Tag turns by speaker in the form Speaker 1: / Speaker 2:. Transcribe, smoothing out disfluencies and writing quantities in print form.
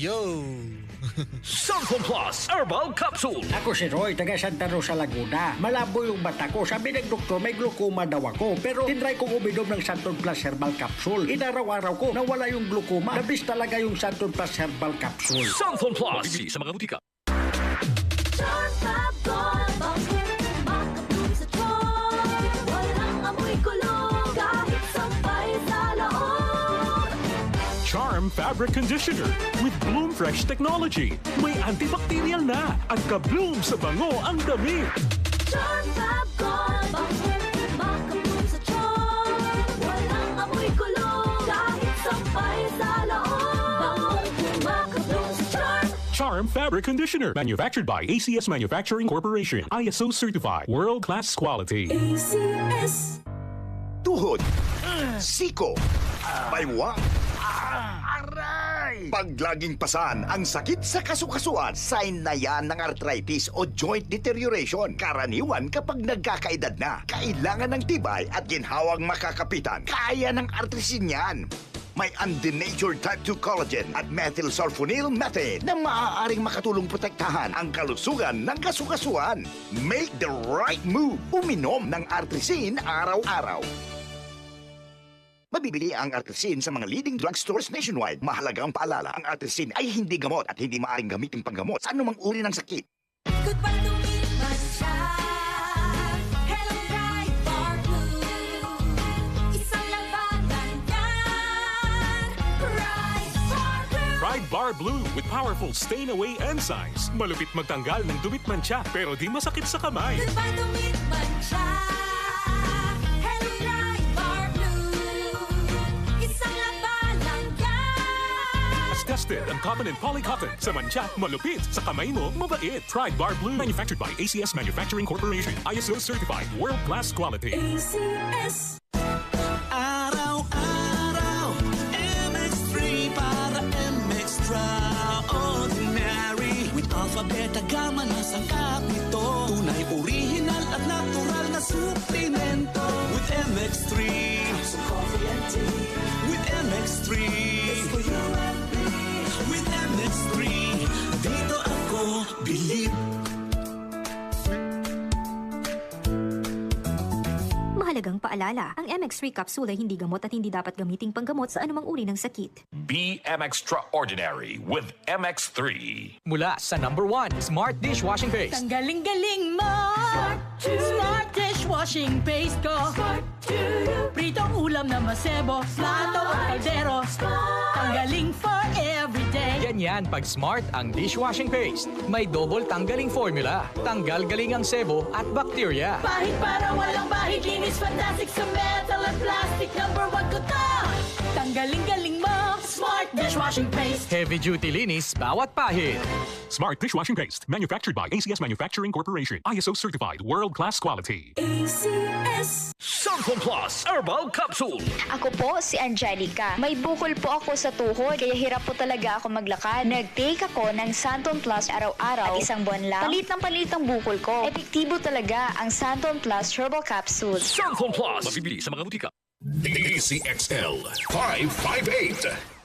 Speaker 1: Yo!
Speaker 2: Santon Plus Herbal Capsule.
Speaker 3: Ako si Roy, taga Santa Rosa, Laguna. Malabo yung mata ko. Sabi ng doktor, may glaucoma daw ako. Pero tinry kong uminom ng Santon Plus Herbal Capsule. Inaraw-araw ko, nawala yung glaucoma. Nabis talaga yung Santon Plus Herbal Capsule.
Speaker 2: Santon Plus. Mabibili sa mga butika.
Speaker 4: Charm Fabric Conditioner with Bloom Fresh Technology. May antibacterial na at ka-bloom sa bango ang damit.
Speaker 5: Charm Fab Gold Makabloom sa charm. Walang amoy kulong kahit sampay sa loob. Makabloom sa charm.
Speaker 4: Charm Fabric Conditioner. Manufactured by ACS Manufacturing Corporation. ISO certified. World-class quality.
Speaker 5: ACS.
Speaker 6: Tuhod, siko, baywang, aray! Pag laging pasan ang sakit sa kasukasuan, sign na yan ng arthritis o joint deterioration. Karaniwan kapag nagkakaedad na, kailangan ng tibay at ginhawang makakapitan. Kaya ng artrisin yan. May undenatured type 2 collagen at methylsulfonyl methane na maaaring makatulong protektahan ang kalusugan ng kasukasuan. Make the right move. Uminom ng artrisin araw-araw. Mabibili ang artrisin sa mga leading drugstores nationwide. Mahalagang paalala, ang artrisin ay hindi gamot at hindi maaaring gamitin panggamot sa anumang uri ng sakit.
Speaker 5: Goodbye lumipas siya. Hello Bright Bar Blue. Isang labanan yan. Bright Bar Blue.
Speaker 4: Pride Bar Blue with powerful stain-away enzymes. Malupit magtanggal ng dumit mancha pero di masakit sa kamay.
Speaker 5: Goodbye lumipas siya. Hello Bright Bar Blue. Isang labanan yan.
Speaker 4: As tested ang cotton and polycotton. Sa mancha, malupit. Sa kamay mo, mabait. Pride Bar Blue. Manufactured by ACS Manufacturing Corporation. ISO certified. World-class quality.
Speaker 5: ACS.
Speaker 7: Araw-araw, MX3 para MX-Traordinary. With alpha, beta, gamma na sangkap nito. Tunay, original at natural na suplemento. With MX3, so coffee and tea. With MX3, it's for you and me. With MX3, dito ako believe.
Speaker 8: Mahalagang paalala, ang MX3 capsule ay hindi gamot at hindi dapat gamiting panggamot sa anumang uri ng sakit.
Speaker 2: Be Extraordinary with MX3.
Speaker 9: Mula sa #1 Smart Dishwashing Paste.
Speaker 5: Ang galing-galing mo. Smart dishwashing paste ko. Pritong ulam na masebo. Plato o kaldero. Tanggaling for everyday.
Speaker 9: Ganyan pag Smart ang dishwashing paste. May double tanggaling formula. Tanggal galing ang sebo at bakterya.
Speaker 5: Bahid para walang bahid. Linis fantastic sa metal at plastic. #1 ko to. Tanggaling-galing mo. Smart dishwashing paste.
Speaker 9: Heavy duty linis bawat pahid.
Speaker 4: Smart Dishwashing Paste. Manufactured by ACS Manufacturing Corporation. ISO certified. World-class quality.
Speaker 5: ACS.
Speaker 2: Santon Plus Herbal Capsule.
Speaker 10: Ako po si Angelica. May bukol po ako sa tuhod, kaya hirap po talaga ako maglakad. Nag-take ako ng Santon Plus araw-araw at isang buwan lang. Palit ang bukol ko. Epektibo talaga ang Santon Plus Herbal Capsule.
Speaker 2: Santon Plus. Mabibili sa mga butika.
Speaker 11: DCXL 558.